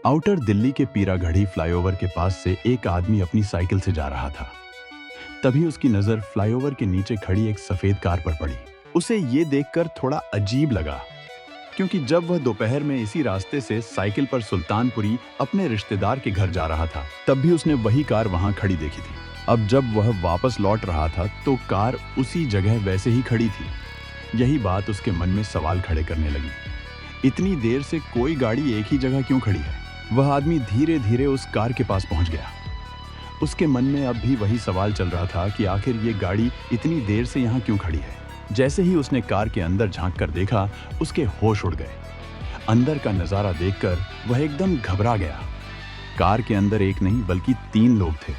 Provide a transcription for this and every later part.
Outer Delhi के Peeragarhi flyover के पास से एक आदमी अपनी साइकिल से जा रहा था। तभी उसकी नजर फ्लाईओवर के नीचे खड़ी एक सफेद कार पर पड़ी। उसे ये देखकर थोड़ा अजीब लगा, क्योंकि जब वह दोपहर में इसी रास्ते से साइकिल पर सुल्तानपुरी अपने रिश्तेदार के घर जा रहा था, तब भी उसने वही कार वहां खड़ी देखी थी। अब जब वह वापस लौट रहा था तो कार उसी जगह वैसे ही खड़ी थी। यही बात उसके मन में सवाल खड़े करने लगी। इतनी देर से कोई गाड़ी एक ही जगह क्यों खड़ी है? वह आदमी धीरे धीरे उस कार के पास पहुंच गया। उसके मन में अब भी वही सवाल चल रहा था कि आखिर ये गाड़ी इतनी देर से यहाँ क्यों खड़ी है। जैसे ही उसने कार के अंदर झांक कर देखा, उसके होश उड़ गए। अंदर का नजारा देखकर वह एकदम घबरा गया। कार के अंदर एक नहीं बल्कि 3 लोग थे।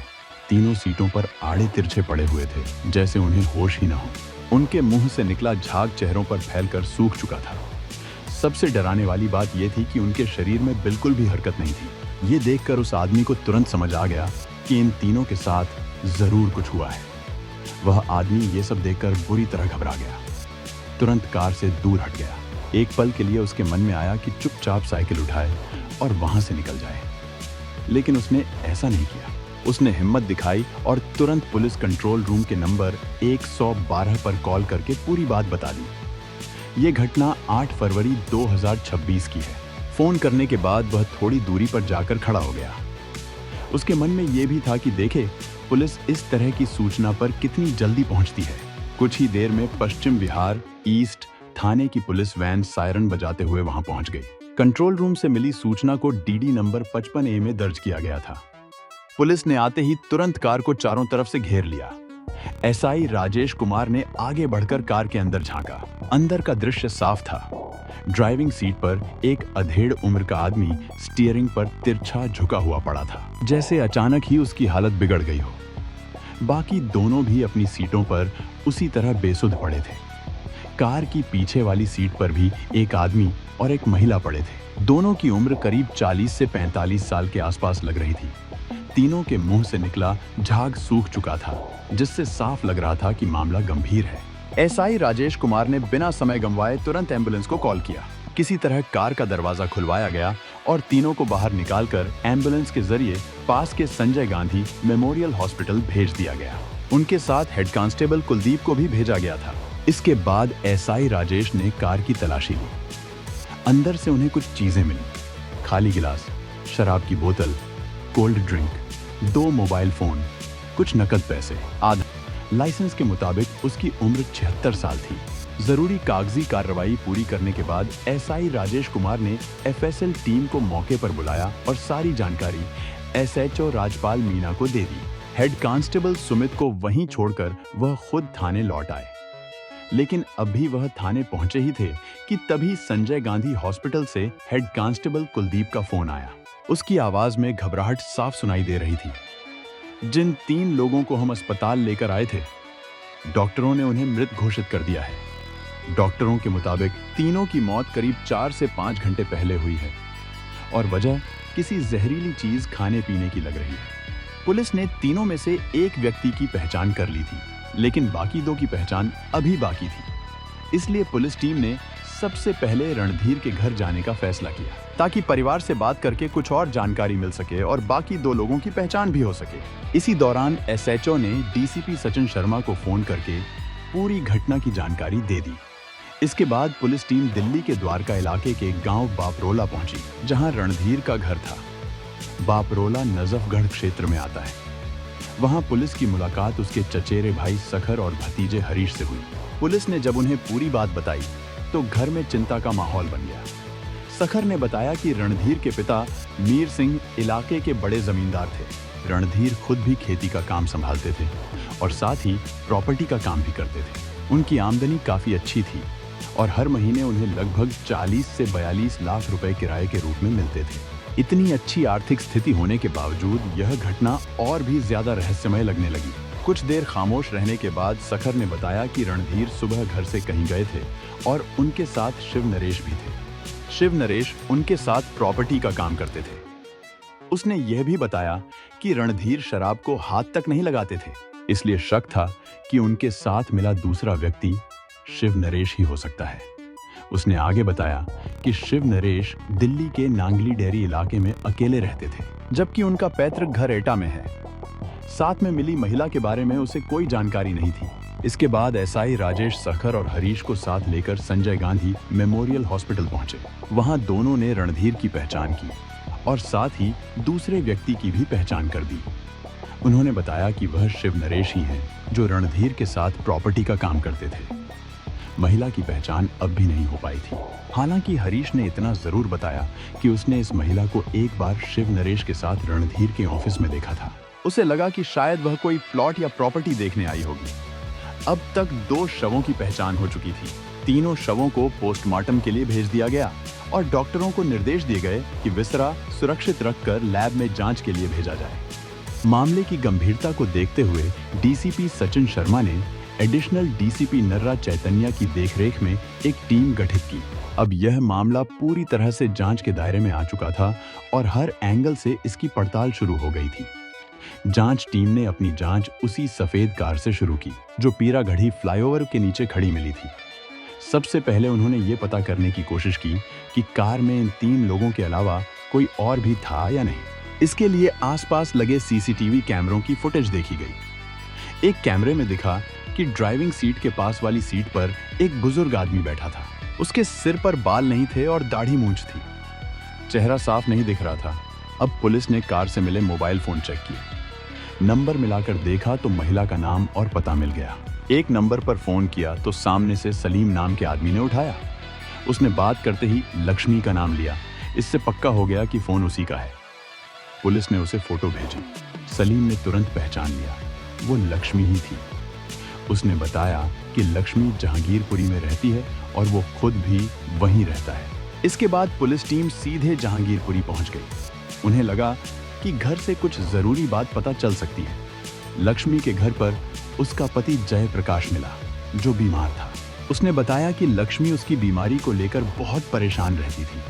तीनों सीटों पर आड़े तिरछे पड़े हुए थे, जैसे उन्हें होश ही ना हो। उनके मुंह से निकला झाग चेहरों पर फैलकर सूख चुका था। सबसे डराने वाली बात यह थी कि उनके शरीर में बिल्कुल भी हरकत नहीं थी। ये देखकर उस आदमी को तुरंत समझ आ गया कि इन तीनों के साथ जरूर कुछ हुआ है। वह आदमी ये सब देखकर बुरी तरह घबरा गया। तुरंत कार से दूर हट गया। एक पल के लिए उसके मन में आया कि चुपचाप साइकिल उठाए और वहां से निकल जाए, लेकिन उसने ऐसा नहीं किया। उसने हिम्मत दिखाई और तुरंत पुलिस कंट्रोल रूम के नंबर 112 पर कॉल करके पूरी बात बता दी। ये घटना 8 फरवरी 2026 की है। फोन करने के बाद वह थोड़ी दूरी पर जाकर खड़ा हो गया। उसके मन में यह भी था कि देखे पुलिस इस तरह की सूचना पर कितनी जल्दी पहुंचती है। कुछ ही देर में पश्चिम बिहार ईस्ट थाने की पुलिस वैन सायरन बजाते हुए वहां पहुंच गई। कंट्रोल रूम से मिली सूचना को डीडी नंबर 55A में दर्ज किया गया था। पुलिस ने आते ही तुरंत कार को चारों तरफ से घेर लिया। एसआई राजेश कुमार ने आगे बढ़कर कार के अंदर झांका। अंदर का दृश्य साफ था। ड्राइविंग सीट पर एक अधेड़ उम्र का आदमी स्टीयरिंग पर तिरछा झुका हुआ पड़ा था, जैसे अचानक ही उसकी हालत बिगड़ गई हो। बाकी दोनों भी अपनी सीटों पर उसी तरह बेसुध पड़े थे। कार की पीछे वाली सीट पर भी एक आदमी और एक महिला पड़े थे। दोनों की उम्र करीब 40 से 45 साल के आसपास लग रही थी। तीनों के मुंह से निकला झाग सूख चुका था, जिससे साफ लग रहा था कि मामला गंभीर है। एसआई राजेश कुमार ने बिना समय गंवाए तुरंत एम्बुलेंस को कॉल किया। किसी तरह कार का दरवाजा खुलवाया गया और तीनों को बाहर निकालकर एम्बुलेंस के जरिए पास के संजय गांधी मेमोरियल हॉस्पिटल भेज दिया गया। उनके साथ हेड कांस्टेबल कुलदीप को भी भेजा गया था। इसके बाद एसआई राजेश ने कार की तलाशी ली। अंदर से उन्हें कुछ चीजें मिली। खाली गिलास, शराब की बोतल, कोल्ड ड्रिंक, 2 मोबाइल फोन, कुछ नकद पैसे, आधा। लाइसेंस के मुताबिक उसकी उम्र 76 साल थी। जरूरी कागजी कार्रवाई पूरी करने के बाद एसआई राजेश कुमार ने एफएसएल टीम को मौके पर बुलाया और सारी जानकारी एसएचओ राजपाल मीना को दे दी। हेड कांस्टेबल सुमित को वहीं छोड़कर वह खुद थाने लौट आए। लेकिन अभी वह थाने पहुंचे ही थे कि तभी संजय गांधी हॉस्पिटल से हेड कांस्टेबल कुलदीप का फोन आया। उसकी आवाज में घबराहट साफ सुनाई दे रही थी। जिन 3 लोगों को हम अस्पताल लेकर आए थे, डॉक्टरों ने उन्हें मृत घोषित कर दिया है। डॉक्टरों के मुताबिक तीनों की मौत करीब 4 से 5 घंटे पहले हुई है और वजह किसी जहरीली चीज खाने पीने की लग रही है। पुलिस ने तीनों में से एक व्यक्ति की पहचान कर ली थी, लेकिन बाकी 2 की पहचान अभी बाकी थी। इसलिए पुलिस टीम ने सबसे पहले रणधीर के घर जाने का फैसला किया, ताकि परिवार से बात करके कुछ और जानकारी मिल सके और बाकी 2 लोगों की पहचान भी हो सके। इसी दौरान एसएचओ ने डीसीपी सचिन शर्मा को फोन करके पूरी घटना की जानकारी दे दी। इसके बाद पुलिस टीम दिल्ली के द्वारका इलाके के गांव बापरोला पहुंची, जहां रणधीर का घर था। बापरोला नजफगढ़ क्षेत्र में आता है। वहां पुलिस की मुलाकात उसके चचेरे भाई सखर और भतीजे हरीश से हुई। पुलिस ने जब उन्हें पूरी बात बताई तो घर में चिंता का माहौल बन गया। सखर ने बताया कि रणधीर के पिता मीर सिंह इलाके के बड़े जमींदार थे। रणधीर खुद भी खेती का काम संभालते थे और साथ ही प्रॉपर्टी का काम भी करते थे। उनकी आमदनी काफी अच्छी थी और हर महीने उन्हें लगभग 40 से 42 लाख रुपए किराए के रूप में मिलते थे। इतनी अच्छी आर्थिक स्थिति होने के बावजूद यह घटना और भी ज्यादा रहस्यमय लगने लगी। कुछ देर खामोश रहने के बाद सखर ने बताया कि रणधीर सुबह घर से कहीं गए थे और उनके साथ शिव नरेश भी थे। शिव नरेश उनके साथ प्रॉपर्टी का काम करते थे। उसने यह भी बताया कि रणधीर शराब को हाथ तक नहीं लगाते थे, इसलिए शक था कि उनके साथ मिला दूसरा व्यक्ति शिव नरेश ही हो सकता है। उसने आगे बताया कि शिव नरेश दिल्ली के नांगली डेयरी इलाके में अकेले रहते थे, जबकि उनका पैतृक घर एटा में है। साथ में मिली महिला के बारे में उसे कोई जानकारी नहीं थी। इसके बाद एसआई राजेश सखर और हरीश को साथ लेकर संजय गांधी मेमोरियल हॉस्पिटल पहुंचे। वहां दोनों ने रणधीर की पहचान की और साथ ही दूसरे व्यक्ति की भी पहचान कर दी। उन्होंने बताया कि वह शिव नरेश ही हैं, जो रणधीर के साथ प्रॉपर्टी का काम करते थे। महिला की पहचान अब भी नहीं हो पाई थी। हालांकि हरीश ने इतना जरूर बताया कि उसने इस महिला को एक बार शिव नरेश के साथ रणधीर के ऑफिस में देखा था। उसे लगा कि शायद वह कोई प्लॉट या प्रॉपर्टी देखने आई होगी। अब तक 2 शवों की पहचान हो चुकी थी। तीनों शवों को पोस्टमार्टम के लिए भेज दिया गया और डॉक्टरों को निर्देश दिए गए कि विसरा सुरक्षित रखकर लैब में जांच के लिए भेजा जाए। मामले की गंभीरता को देखते हुए डीसीपी सचिन शर्मा ने एडिशनल डीसीपी नर्रा चैतन्य की देखरेख में एक टीम गठित की। अब यह मामला पूरी तरह से जांच के दायरे में आ चुका था और हर एंगल से इसकी पड़ताल शुरू हो गई थी। जांच टीम ने अपनी जांच उसी सफेद कार से शुरू की जो पीरागढ़ी फ्लाईओवर के नीचे खड़ी मिली थी। सबसे पहले उन्होंने ये पता करने की कोशिश की कि कार में इन 3 लोगों के अलावा कोई और भी था या नहीं। इसके लिए आसपास लगे सीसीटीवी कैमरों की फुटेज देखी गई। एक कैमरे में दिखा कि ड्राइविंग सीट के पास वाली सीट पर एक बुजुर्ग आदमी बैठा था। उसके सिर पर बाल नहीं थे और दाढ़ी मूंछ थी। चेहरा साफ नहीं दिख रहा था। अब पुलिस ने कार से मिले मोबाइल फोन चेक किए। नंबर मिलाकर देखा तो महिला का नाम और पता मिल गया। एक नंबर पर फोन किया तो सामने से सलीम नाम के आदमी ने उठाया। उसने बात करते ही लक्ष्मी का नाम लिया। इससे पक्का हो गया कि फोन उसी का है। पुलिस ने उसे फोटो भेजी। सलीम ने तुरंत पहचान लिया, वो लक्ष्मी ही थी। उसने बताया कि लक्ष्मी जहांगीरपुरी में रहती है और वो खुद भी वहीं रहता है। इसके बाद पुलिस टीम सीधे जहांगीरपुरी पहुंच गई। उन्हें लगा कि घर से कुछ जरूरी बात पता चल सकती है। लक्ष्मी के घर पर उसका पति जयप्रकाश मिला, जो बीमार था। उसने बताया कि लक्ष्मी उसकी बीमारी को लेकर बहुत परेशान रहती थी।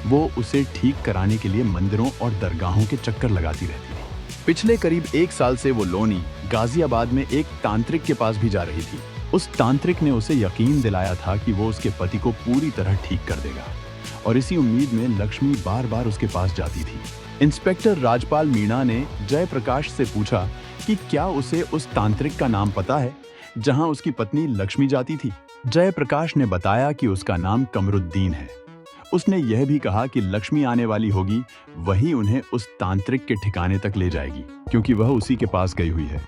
वो उसे ठीक कराने के लिए मंदिरों और दरगाहों के चक्कर लगाती रहती थी। पिछले करीब 1 साल से वो लोनी, गाजियाबाद में एक तांत्रिक के पास भी जा रही थी। उस तांत्रिक ने उसे यकीन दिलाया था कि वो उसके पति को पूरी तरह ठीक कर देगा और इसी उम्मीद में लक्ष्मी बार बार उसके पास जाती थी। इंस्पेक्टर राजपाल मीणा ने जयप्रकाश से पूछा कि क्या उसे उस तांत्रिक का नाम पता है जहां उसकी पत्नी लक्ष्मी जाती थी। जयप्रकाश ने बताया कि उसका नाम कमरुद्दीन है। उसने यह भी कहा कि लक्ष्मी आने वाली होगी, वही उन्हें उस तांत्रिक के ठिकाने तक ले जाएगी, क्योंकि वह उसी के पास गई हुई है।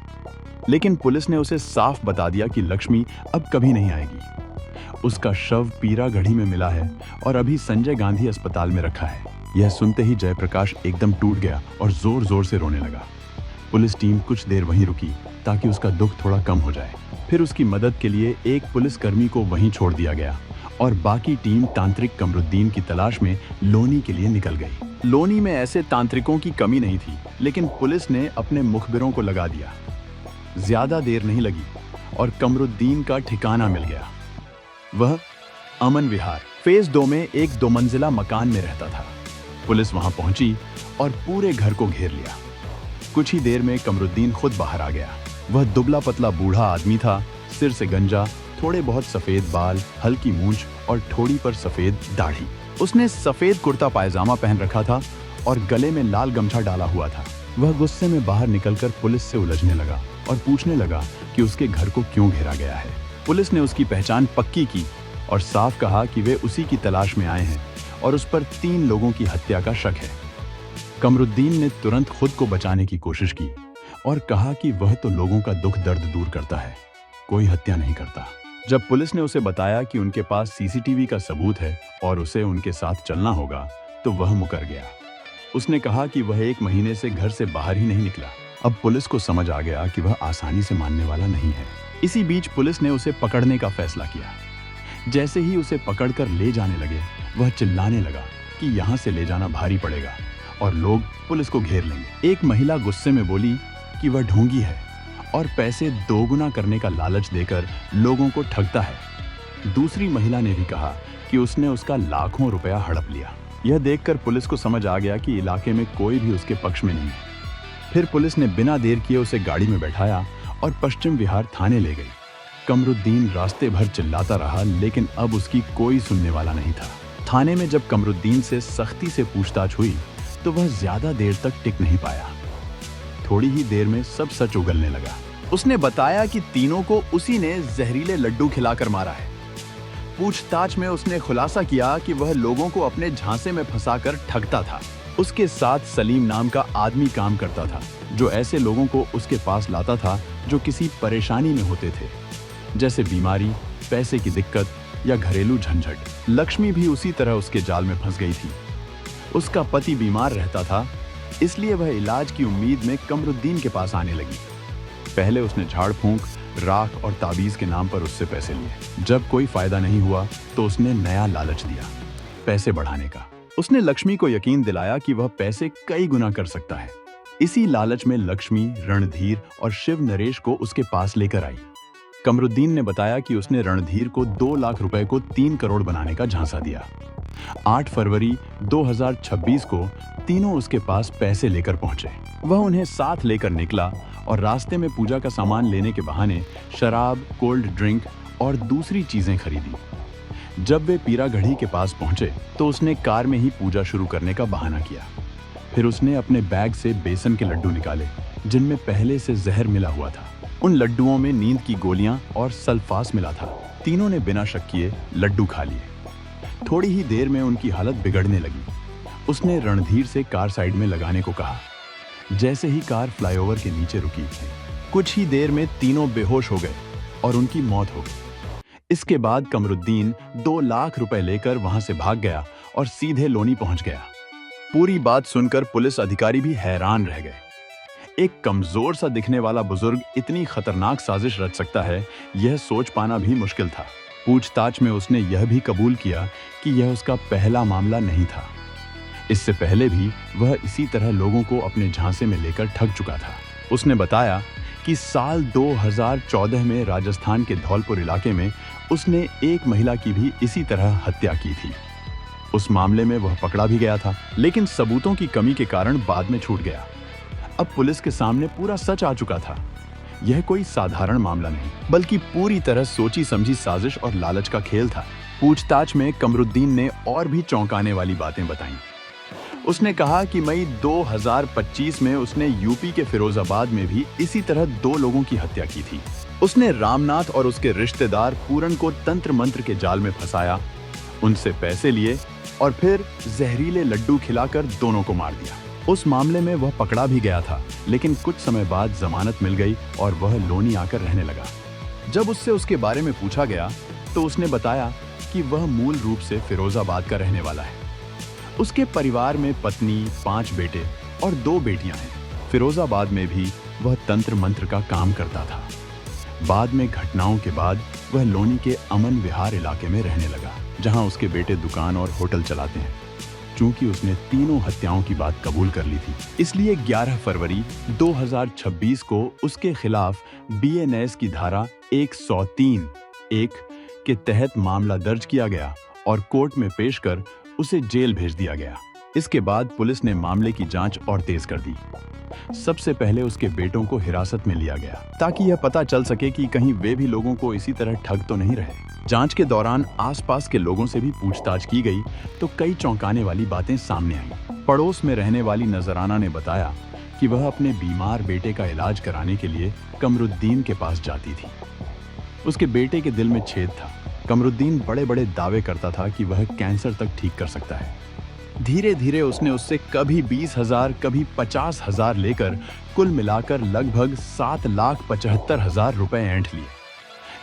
लेकिन पुलिस ने उसे साफ बता दिया कि लक्ष्मी अब कभी नहीं आएगी। उसका शव पीरागढ़ी में मिला है और अभी संजय गांधी अस्पताल में रखा है। यह सुनते ही जयप्रकाश एकदम टूट गया और जोर जोर से रोने लगा। पुलिस टीम कुछ देर वहीं रुकी ताकि उसका दुख थोड़ा कम हो जाए। फिर उसकी मदद के लिए एक पुलिसकर्मी को वहीं छोड़ दिया गया और बाकी टीम तांत्रिक कमरुद्दीन की तलाश में लोनी के लिए निकल गई। लोनी में ऐसे तांत्रिकों की कमी नहीं थी, लेकिन पुलिस ने अपने मुखबिरों को लगा दिया। ज्यादा देर नहीं लगी और कमरुद्दीन का ठिकाना मिल गया। वह अमन विहार फेज 2 में एक 2 मंजिला मकान में रहता था। पुलिस वहां पहुंची और पूरे घर को घेर लिया। कुछ ही देर में कमरुद्दीन खुद बाहर आ गया। वह दुबला पतला बूढ़ा आदमी था, सिर से गंजा, थोड़े बहुत सफेद बाल, हल्की मूंछ और ठोड़ी पर सफेद दाढ़ी। उसने सफेद कुर्ता पायजामा पहन रखा था और गले में लाल गमछा डाला हुआ था। वह गुस्से में बाहर निकलकर पुलिस से उलझने लगा और पूछने लगा कि उसके घर को क्यों घेरा गया है। पुलिस ने उसकी पहचान पक्की की और साफ कहा कि वे उसी की तलाश में आए हैं और उस पर 3 लोगों की हत्या का शक है। कमरुद्दीन ने तुरंत खुद को बचाने की कोशिश की और कहा कि वह तो लोगों का दुख दर्द दूर करता है, कोई हत्या नहीं करता। जब पुलिस ने उसे बताया कि उनके पास सीसीटीवी का सबूत है और उसे उनके साथ चलना होगा, तो वह मुकर गया। उसने कहा कि वह 1 महीने से घर से बाहर ही नहीं निकला। अब पुलिस को समझ आ गया कि वह आसानी से मानने वाला नहीं है। इसी बीच पुलिस ने उसे पकड़ने का फैसला किया। जैसे ही उसे पकड़कर ले जाने लगे, वह चिल्लाने लगा कि यहाँ से ले जाना भारी पड़ेगा और लोग पुलिस को घेर लेंगे। एक महिला गुस्से में बोली कि वह ढोंगी है और पैसे 2 गुना करने का लालच देकर लोगों को ठगता है। दूसरी महिला ने भी कहा कि उसने उसका लाखों रुपया हड़प लिया। यह देखकर पुलिस को समझ आ गया कि इलाके में कोई भी उसके पक्ष में नहीं है। फिर पुलिस ने बिना देर किए उसे गाड़ी में बैठाया और पश्चिम विहार थाने ले गई। कमरुद्दीन रास्ते भर चिल्लाता रहा, लेकिन अब उसकी कोई सुनने वाला नहीं था। थाने में जब कमरुद्दीन से सख्ती से पूछताछ हुई तो वह ज्यादा देर तक टिक नहीं पाया। थोड़ी ही देर में सब सच उगलने लगा। उसने बताया कि तीनों को उसी ने जहरीले लड्डू खिलाकर मारा है। पूछताछ में उसने खुलासा किया कि वह लोगों को अपने झांसे में फंसाकर ठगता था। उसके साथ सलीम नाम का आदमी काम करता था, जो ऐसे लोगों को उसके पास लाता था जो किसी परेशानी में होते थे, जैसे बीमारी, पैसे की दिक्कत या घरेलू झंझट। लक्ष्मी भी उसी तरह उसके जाल में फंस गई थी। उसका पति बीमार रहता था, इसलिए वह इलाज की उम्मीद में कमरुद्दीन के पास आने लगी। पहले उसने झाड़ फूंक, राख और ताबीज के नाम पर उससे पैसे लिए। जब कोई फायदा नहीं हुआ तो उसने नया लालच दिया, पैसे बढ़ाने का। उसने लक्ष्मी को यकीन दिलाया कि वह पैसे कई गुना कर सकता है। इसी लालच में लक्ष्मी, रणधीर और शिव नरेश को उसके पास लेकर आई। कमरुद्दीन ने बताया कि उसने रणधीर को 2 लाख रुपए को 3 करोड़ बनाने का झांसा दिया। 8 फरवरी 2026 को तीनों उसके पास पैसे लेकर पहुंचे। वह उन्हें साथ लेकर निकला और रास्ते में पूजा का सामान लेने के बहाने शराब, कोल्ड ड्रिंक और दूसरी चीजें खरीदी। जब वे पीरागढ़ी के पास पहुंचे तो उसने कार में ही पूजा शुरू करने का बहाना किया। फिर उसने अपने बैग से बेसन के लड्डू निकाले, जिनमें पहले से जहर मिला हुआ था। उन लड्डुओं में नींद की गोलियां और सल्फास मिला था। तीनों ने बिना शक किए लड्डू खा लिए। थोड़ी ही देर में उनकी हालत बिगड़ने लगी। उसने रणधीर से कार साइड में लगाने को कहा। जैसे ही कार फ्लाईओवर के नीचे रुकी, कुछ ही देर में तीनों बेहोश हो गए और उनकी मौत हो गई। इसके बाद कमरुद्दीन 2 लाख रुपए लेकर वहां से भाग गया और सीधे लोनी पहुंच गया। पूरी बात सुनकर पुलिस अधिकारी भी हैरान रह गए। एक कमजोर सा दिखने वाला बुजुर्ग इतनी खतरनाक साजिश रच सकता है, यह सोच पाना भी मुश्किल था। पूछताछ में उसने यह भी कबूल किया कि यह उसका पहला मामला नहीं था। इससे पहले भी वह इसी तरह लोगों को अपने झांसे में लेकर ठग चुका था। उसने बताया कि साल 2014 में राजस्थान के धौलपुर इलाके में उसने एक महिला की भी इसी तरह हत्या की थी। उस मामले में वह पकड़ा भी गया था, लेकिन सबूतों की कमी के कारण बाद में छूट गया। अब पुलिस के सामने पूरा सच आ चुका था। यह कोई साधारण मामला नहीं, बल्कि पूरी तरह सोची समझी साजिश और लालच का खेल था। पूछताछ में कमरुद्दीन ने और भी चौंकाने वाली बातें बताईं। उसने कहा कि मई 2025 में उसने यूपी के फिरोजाबाद में भी इसी तरह 2 लोगों की हत्या की थी। उसने रामनाथ और उसके रिश्तेदार पूरन को तंत्र मंत्र के जाल में फंसाया, उनसे पैसे लिए और फिर जहरीले लड्डू खिलाकर दोनों को मार दिया। उस मामले में वह पकड़ा भी गया था, लेकिन कुछ समय बाद जमानत मिल गई और वह लोनी आकर रहने लगा। जब उससे उसके बारे में पूछा गया तो उसने बताया कि वह मूल रूप से फिरोजाबाद का रहने वाला है। उसके परिवार में पत्नी, 5 बेटे और 2 बेटियां हैं। फिरोजाबाद में भी वह तंत्र मंत्र का काम करता था। बाद में घटनाओं के बाद वह लोनी के अमन विहार इलाके में रहने लगा, जहां उसके बेटे दुकान और होटल चलाते हैं। चूंकि उसने तीनों हत्याओं की बात कबूल कर ली थी, इसलिए 11 फरवरी 2026 को उसके खिलाफ बीएनएस की धारा 103(1) के तहत मामला दर्ज किया गया और कोर्ट में पेश कर उसे जेल भेज दिया गया। इसके बाद पुलिस ने मामले की जांच और तेज कर दी। सबसे पहले उसके बेटों को हिरासत में लिया गया, ताकि यह पता चल सके कि कहीं वे भी लोगों को इसी तरह ठग तो नहीं रहे। जांच के दौरान आसपास के लोगों से भी पूछताछ की गई तो कई चौंकाने वाली बातें सामने आईं। पड़ोस में रहने वाली नजराना ने बताया कि वह अपने बीमार बेटे का इलाज कराने के लिए कमरुद्दीन के पास जाती थी। उसके बेटे के दिल में छेद था। कमरुद्दीन बड़े बड़े दावे करता था कि वह कैंसर तक ठीक कर सकता है। धीरे धीरे उसने उससे कभी 20,000, कभी 50,000 लेकर कुल मिलाकर लगभग 7,75,000 रुपए ऐंठ लिए।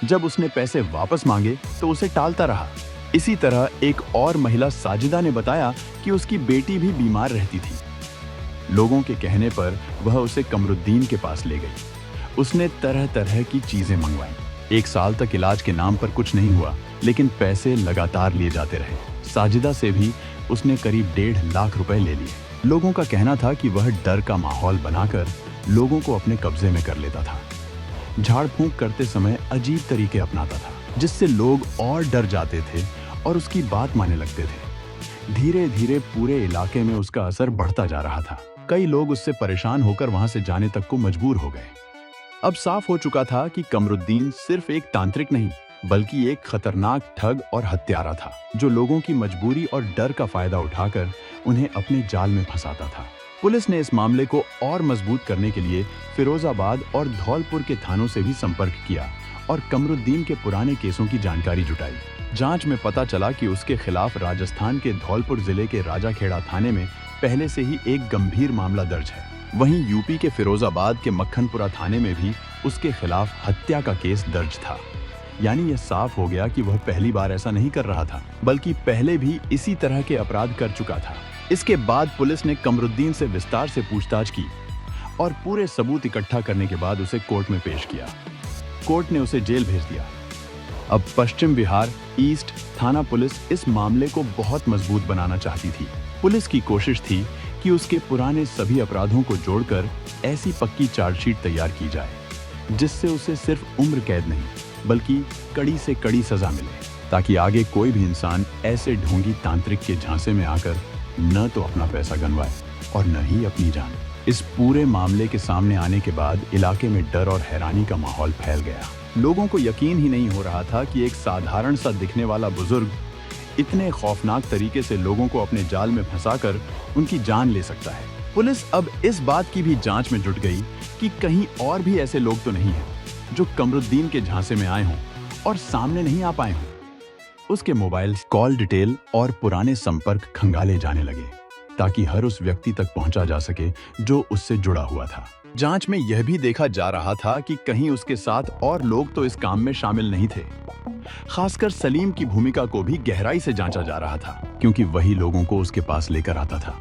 जब उसने पैसे वापस मांगे तो उसे टालता रहा। इसी तरह एक और महिला साजिदा ने बताया कि उसकी बेटी भी बीमार रहती थी। लोगों के कहने पर वह उसे कमरुद्दीन के पास ले गई। उसने तरह तरह की चीजें मंगवाई। 1 साल तक इलाज के नाम पर कुछ नहीं हुआ, लेकिन पैसे लगातार लिए जाते रहे। साजिदा से भी उसने करीब 1.5 लाख रुपए ले लिए। लोगों का कहना था कि वह डर का माहौल बनाकर लोगों को अपने कब्जे में कर लेता था। झाड़ फूंक करते समय अजीब तरीके अपनाता था, जिससे लोग और डर जाते थे और उसकी बात मानने लगते थे। धीरे धीरे पूरे इलाके में उसका असर बढ़ता जा रहा था। कई लोग उससे परेशान होकर वहां से जाने तक को मजबूर हो गए। अब साफ हो चुका था कि कमरुद्दीन सिर्फ एक तांत्रिक नहीं, बल्कि एक खतरनाक ठग और हत्यारा था जो लोगों की मजबूरी और डर का फायदा उठाकर उन्हें अपने जाल में फंसाता था। पुलिस ने इस मामले को और मजबूत करने के लिए फिरोजाबाद और धौलपुर के थानों से भी संपर्क किया और कमरुद्दीन के पुराने केसों की जानकारी जुटाई। जांच में पता चला कि उसके खिलाफ राजस्थान के धौलपुर जिले के राजाखेड़ा थाने में पहले से ही एक गंभीर मामला दर्ज है। वहीं यूपी के फिरोजाबाद के मक्खनपुरा थाने में भी उसके खिलाफ हत्या का केस दर्ज था। यानी यह साफ हो गया कि वह पहली बार ऐसा नहीं कर रहा था, बल्कि पहले भी इसी तरह के अपराध कर चुका था। इसके बाद पुलिस ने कमरुद्दीन से विस्तार से पूछताछ की और पूरे सबूत इकट्ठा करने के बाद उसे कोर्ट में पेश किया। कोर्ट ने उसे जेल भेज दिया। अब पश्चिम बिहार ईस्ट थाना पुलिस इस मामले को बहुत मजबूत बनाना चाहती थी। पुलिस की कोशिश थी कि उसके पुराने सभी अपराधों को जोड़कर ऐसी पक्की चार्जशीट तैयार की जाए जिससे उसे सिर्फ उम्र कैद नहीं बल्कि कड़ी से कड़ी सजा मिले, ताकि आगे कोई भी इंसान ऐसे ढोंगी तांत्रिक के झांसे में आकर न तो अपना पैसा गंवाए और न ही अपनी जान। इस पूरे मामले के सामने आने के बाद इलाके में डर और हैरानी का माहौल फैल गया। लोगों को यकीन ही नहीं हो रहा था कि एक साधारण सा दिखने वाला बुजुर्ग इतने खौफनाक तरीके से लोगों को अपने जाल में फंसाकर उनकी जान ले सकता है। पुलिस अब इस बात की भी जांच में जुट गई कि कहीं और भी ऐसे लोग तो नहीं हैं जो कमरुद्दीन के झांसे में आए हों और सामने नहीं आ पाए हों। उसके मोबाइल कॉल डिटेल और पुराने संपर्क खंगाले जाने लगे ताकि हर उस व्यक्ति तक पहुंचा जा सके जो उससे जुड़ा हुआ था। जांच में यह भी देखा जा रहा था कि कहीं उसके साथ और लोग तो इस काम में शामिल नहीं थे। खासकर सलीम की भूमिका को भी गहराई से जांचा जा रहा था, क्योंकि वही लोगों को उसके पास लेकर आता था,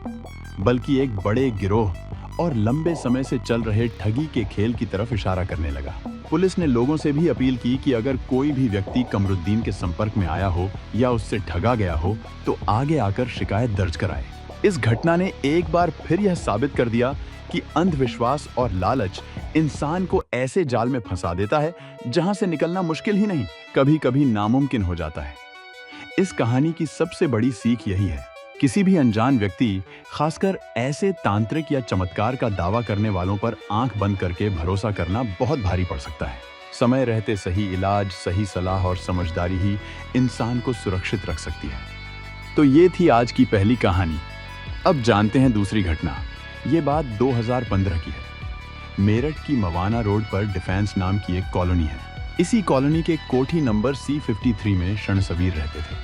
बल्कि एक बड़े गिरोह और लंबे समय से चल रहे ठगी के खेल की तरफ इशारा करने लगा। पुलिस ने लोगों से भी अपील की कि अगर कोई भी व्यक्ति कमरुद्दीन के संपर्क में आया हो या उससे ठगा गया हो तो आगे आकर शिकायत दर्ज कराए। इस घटना ने एक बार फिर यह साबित कर दिया कि अंधविश्वास और लालच इंसान को ऐसे जाल में फंसा देता है जहां से निकलना मुश्किल ही नहीं, कभी कभी नामुमकिन हो जाता है। इस कहानी की सबसे बड़ी सीख यही है, किसी भी अनजान व्यक्ति, खासकर ऐसे तांत्रिक या चमत्कार का दावा करने वालों पर आंख बंद करके भरोसा करना बहुत भारी पड़ सकता है। समय रहते सही इलाज, सही सलाह और समझदारी ही इंसान को सुरक्षित रख सकती है। तो ये थी आज की पहली कहानी। अब जानते हैं दूसरी घटना। ये बात 2015 की है। मेरठ की मवाना रोड पर डिफेंस नाम की एक कॉलोनी है। इसी कॉलोनी के कोठी नंबर C53 में शरणसवीर रहते थे।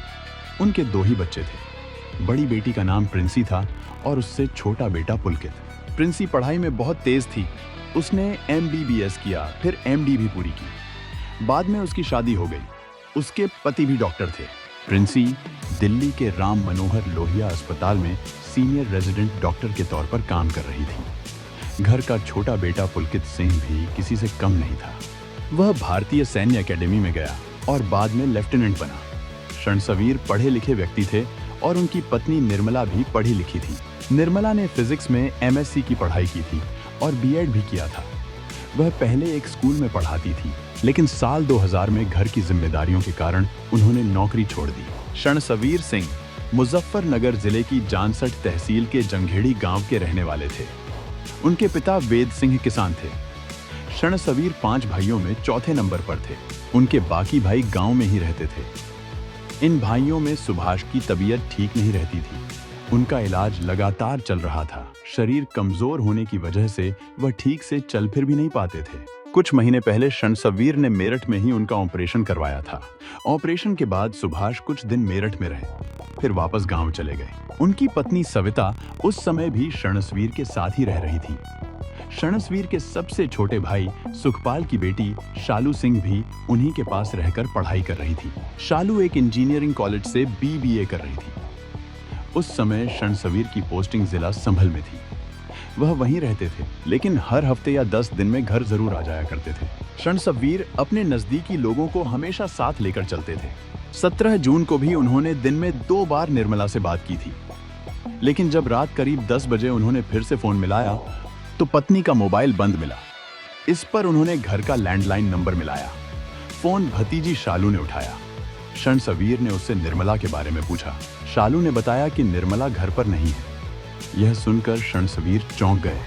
उनके 2 ही बच्चे थे। बड़ी बेटी का नाम प्रिंसी था और उससे छोटा बेटा पुलकित। प्रिंसी पढ़ाई में बहुत तेज थी। उसने MBBS किया, फिर MD भी पूरी की। बाद में उसकी शादी हो गई। उसके पति भी डॉक्टर थे। प्रिंसी दिल्ली के राम मनोहर लोहिया अस्पताल में सीनियर रेजिडेंट डॉक्टर के तौर पर काम कर रही थी। घर का छोटा बेटा पुलकित सिंह भी किसी से कम नहीं था। वह भारतीय सैन्य एकेडमी में गया और बाद में लेफ्टिनेंट बना। शरणसवीर पढ़े लिखे व्यक्ति थे और उनकी पत्नी निर्मला भी पढ़ी लिखी थी। निर्मला ने फिजिक्स में MSc की पढ़ाई की थी और B.Ed भी किया था। वह पहले एक स्कूल में पढ़ाती थी, लेकिन साल 2000 में घर की जिम्मेदारियों के कारण उन्होंने नौकरी छोड़ दी। शरणसवीर सिंह मुजफ्फरनगर जिले की जानसठ तहसील के जंघेड़ी गांव के रहने वाले थे। उनके पिता वेद सिंह किसान थे। शरणसवीर 5 भाइयों में चौथे नंबर पर थे। उनके बाकी भाई गांव में ही रहते थे। इन भाइयों में सुभाष की तबीयत ठीक नहीं रहती थी। उनका इलाज लगातार चल रहा था। शरीर कमजोर होने की वजह से वह ठीक से चल फिर भी नहीं पाते थे। कुछ महीने पहले शरणसवीर ने मेरठ में ही उनका ऑपरेशन करवाया था। ऑपरेशन के बाद सुभाष कुछ दिन मेरठ में रहे, फिर वापस गांव चले गए। उनकी पत्नी सविता उस समय भी शरणसवीर के साथ ही रह रही थी। शरणसवीर के सबसे छोटे भाई सुखपाल की बेटी शालू सिंह भी उन्हीं के पास रहकर पढ़ाई कर रही थी। शालू एक इंजीनियरिंग कॉलेज से BBA कर रही थी। उस समय शरणसवीर की पोस्टिंग जिला संभल में थी। वह वहीं रहते थे, लेकिन हर हफ्ते या 10 दिन में घर जरूर आ जाया करते थे। शरणसवीर अपने नजदीकी लोगों को हमेशा साथ लेकर चलते थे। 17 जून को भी उन्होंने दिन में 2 बार निर्मला से बात की थी, लेकिन जब रात करीब 10 बजे उन्होंने फिर से फोन मिलाया तो पत्नी का मोबाइल बंद मिला। इस पर उन्होंने घर का लैंडलाइन नंबर मिलाया। फोन भतीजी शालू ने उठाया। शरणसवीर ने उससे निर्मला के बारे में पूछा। शालू ने बताया कि निर्मला घर पर नहीं है। यह सुनकर शरणसवीर चौंक गए,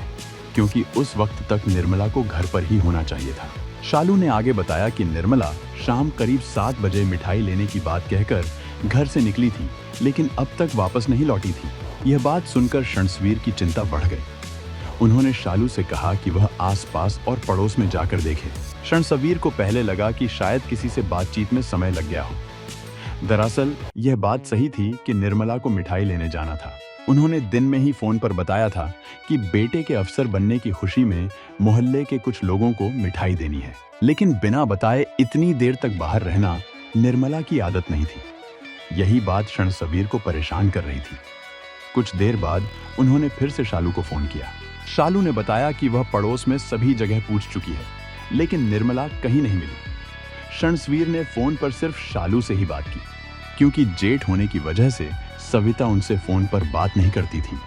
क्योंकि उस वक्त तक निर्मला को घर पर ही होना चाहिए था। शालू ने आगे बताया कि निर्मला शाम करीब 7 बजे मिठाई लेने की बात कहकर घर से निकली थी, लेकिन अब तक वापस नहीं लौटी थी। यह बात सुनकर रणसवीर की चिंता बढ़ गई। उन्होंने शालू से कहा कि वह आसपास और पड़ोस में जाकर देखे। रणसवीर को पहले लगा कि शायद किसी से बातचीत में समय लग गया हो। दरअसल यह बात सही थी कि निर्मला को मिठाई लेने जाना था। उन्होंने दिन में ही फोन पर बताया था कि बेटे के अफसर बनने की खुशी में मोहल्ले के कुछ लोगों को मिठाई देनी है, लेकिन बिना बताए इतनी देर तक बाहर रहना निर्मला की आदत नहीं थी। यही बात रणसवीर को परेशान कर रही थी। कुछ देर बाद उन्होंने फिर से शालू को फोन किया। शालू ने बताया कि वह पड़ोस में सभी जगह पूछ चुकी है, लेकिन निर्मला कहीं नहीं मिली। रणसवीर ने फोन पर सिर्फ शालू से ही बात की, क्योंकि जेठ होने की वजह से सविता उनसे फोन पर बात नहीं करती थी।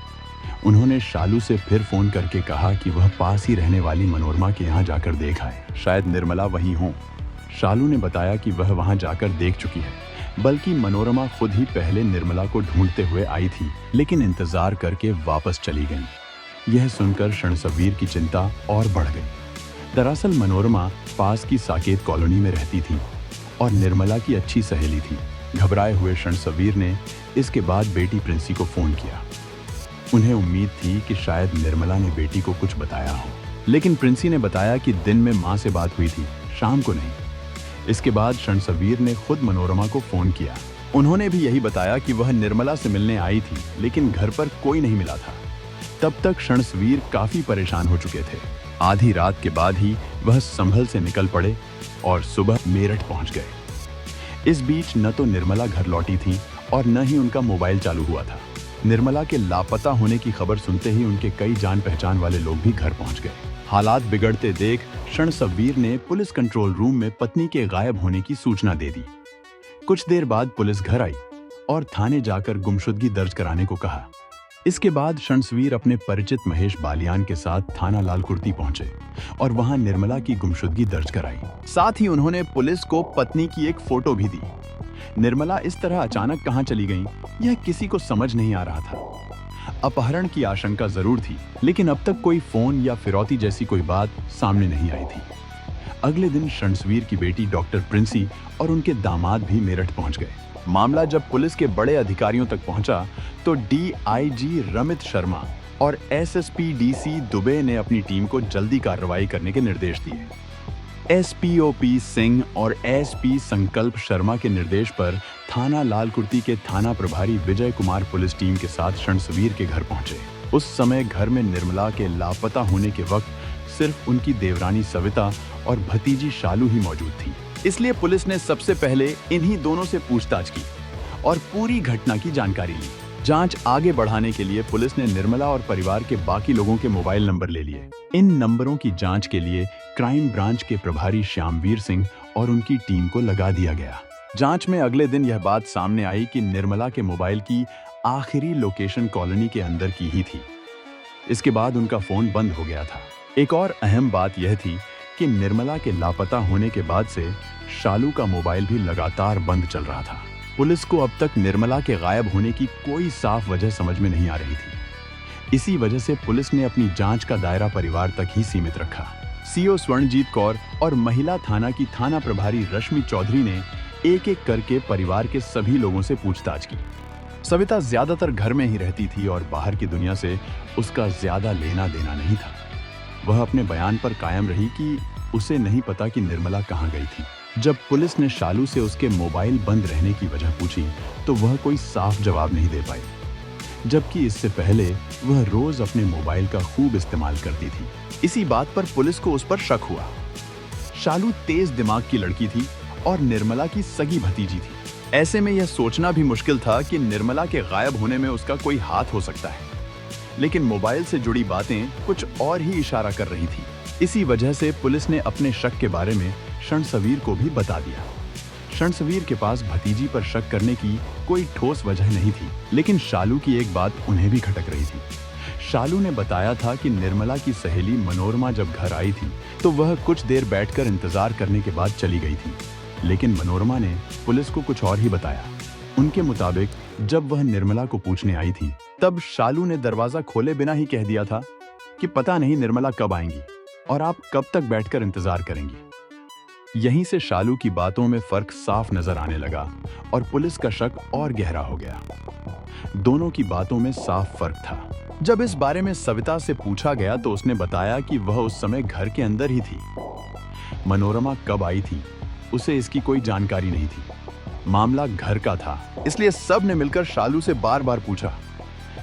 उन्होंने शालू से फिर फोन करके कहा कि वह पास ही रहने वाली मनोरमा के यहाँ जाकर देख आए, शायद निर्मला वहीं हो। शालू ने बताया कि वह वहां जाकर देख चुकी है, बल्कि मनोरमा खुद ही पहले निर्मला को ढूंढते हुए आई थी, लेकिन इंतजार करके वापस चली गई। यह सुनकर रणसवीर की चिंता और बढ़ गई। दरअसल मनोरमा पास की साकेत कॉलोनी में रहती थी और निर्मला की अच्छी सहेली थी। घबराए हुए रणसवीर ने इसके बाद बेटी प्रिंसी को फोन किया। उन्हें उम्मीद थी कि शायद निर्मला ने बेटी को कुछ बताया हो, लेकिन प्रिंसी ने बताया कि दिन में मां से बात हुई थी, शाम को नहीं। इसके बाद रणसवीर ने खुद मनोरमा को फोन किया। उन्होंने भी यही बताया कि वह निर्मला से मिलने आई थी, लेकिन घर पर कोई नहीं मिला था। तब तक रणसवीर काफी परेशान हो चुके थे। आधी रात के बाद ही वह संभल से निकल पड़े और सुबह मेरठ पहुंच गए। इस बीच न तो निर्मला घर लौटी थी और न ही उनका मोबाइल चालू हुआ था। निर्मला के लापता होने की खबर सुनते ही उनके कई जान पहचान वाले लोग भी घर पहुंच गए। हालात बिगड़ते देख रणसवीर ने पुलिस कंट्रोल रूम में पत्नी के गायब होने की सूचना दे दी। कुछ देर बाद पुलिस घर आई और थाने जाकर गुमशुदगी दर्ज कराने को कहा। इसके बाद रणसवीर अपने परिचित महेश बालियान के साथ थाना लालकुर्ती पहुंचे और वहां निर्मला की गुमशुदगी दर्ज कराई। साथ ही उन्होंने पुलिस को पत्नी की एक फोटो भी दी। निर्मला इस तरह अचानक कहां चली गईं, यह किसी को समझ नहीं आ रहा था। अपहरण की आशंका जरूर थी, लेकिन अब तक कोई फोन या फिरौती जैसी कोई बात सामने नहीं आई थी। अगले दिन रणसवीर की बेटी डॉक्टर प्रिंसी और उनके दामाद भी मेरठ पहुंच गए। मामला जब पुलिस के बड़े अधिकारियों तक पहुंचा तो डीआईजी रमित शर्मा और एसएसपी डीसी दुबे ने अपनी टीम को जल्दी कार्रवाई करने के निर्देश दिए। एसपीओपी सिंह और एसपी संकल्प शर्मा के निर्देश पर थाना लालकुर्ती के थाना प्रभारी विजय कुमार पुलिस टीम के साथ रणसवीर के घर पहुंचे। उस समय घर में निर्मला के लापता होने के वक्त सिर्फ उनकी देवरानी सविता और भतीजी शालू ही मौजूद थी। इसलिए पुलिस ने सबसे पहले इन्हीं दोनों से पूछताछ की और पूरी घटना की जानकारी ली। जांच आगे बढ़ाने के लिए पुलिस ने निर्मला और परिवार के बाकी लोगों के मोबाइल नंबर ले लिए। इन नंबरों की जांच के लिए क्राइम ब्रांच के प्रभारी श्यामवीर सिंह और उनकी टीम को लगा दिया गया। जांच में अगले दिन यह बात सामने आई कि निर्मला के मोबाइल की आखिरी लोकेशन कॉलोनी के अंदर की ही थी। इसके बाद उनका फोन बंद हो गया था। एक और अहम बात यह थी कि निर्मला के लापता होने के बाद से शालू का मोबाइल भी लगातार बंद चल रहा था। पुलिस को अब तक निर्मला के गायब होने की कोई साफ वजह समझ में नहीं आ रही थी। इसी वजह से पुलिस ने अपनी जांच का दायरा परिवार तक ही सीमित रखा। सीओ स्वर्णजीत कौर और महिला थाना की थाना प्रभारी रश्मि चौधरी ने एक एक करके परिवार के सभी लोगों से पूछताछ की। सविता ज्यादातर घर में ही रहती थी और बाहर की दुनिया से उसका ज्यादा लेना देना नहीं था। वह अपने बयान पर कायम रही कि उसे नहीं पता कि निर्मला कहाँ गई थी। जब पुलिस ने शालू से उसके मोबाइल बंद रहने की वजह पूछी तो वह कोई साफ जवाब नहीं दे पाई, जबकि इससे पहले वह रोज अपने मोबाइल का खूब इस्तेमाल करती थी। इसी बात पर पुलिस को उस पर शक हुआ। शालू तेज दिमाग की लड़की थी और निर्मला की सगी भतीजी थी। ऐसे में यह सोचना भी मुश्किल था कि निर्मला के गायब होने में उसका कोई हाथ हो सकता है, लेकिन मोबाइल से जुड़ी बातें कुछ और ही इशारा कर रही थी। इसी वजह से पुलिस ने अपने शक के बारे में रणसवीर को भी बता दिया। रणसवीर के पास भतीजी पर शक करने की कोई ठोस वजह नहीं थी, लेकिन शालू की एक बात उन्हें भी खटक रही थी। शालू ने बताया था कि निर्मला की सहेली मनोरमा जब घर आई थी तो वह कुछ देर बैठकर इंतजार करने के बाद चली गई थी, लेकिन मनोरमा ने पुलिस को कुछ और ही बताया। उनके मुताबिक जब वह निर्मला को पूछने आई थी तब शालू ने दरवाजा खोले बिना ही कह दिया था कि पता नहीं निर्मला कब आएंगी और आप कब तक बैठकर इंतजार करेंगी। यहीं से शालू की बातों में फर्क साफ नजर आने लगा और पुलिस का शक और गहरा हो गया। दोनों की बातों में साफ फर्क था। जब इस बारे में सविता से पूछा गया तो उसने बताया कि वह उस समय घर के अंदर ही थी। मनोरमा कब आई थी उसे इसकी कोई जानकारी नहीं थी। मामला घर का था, इसलिए सब ने मिलकर शालू से बार बार पूछा,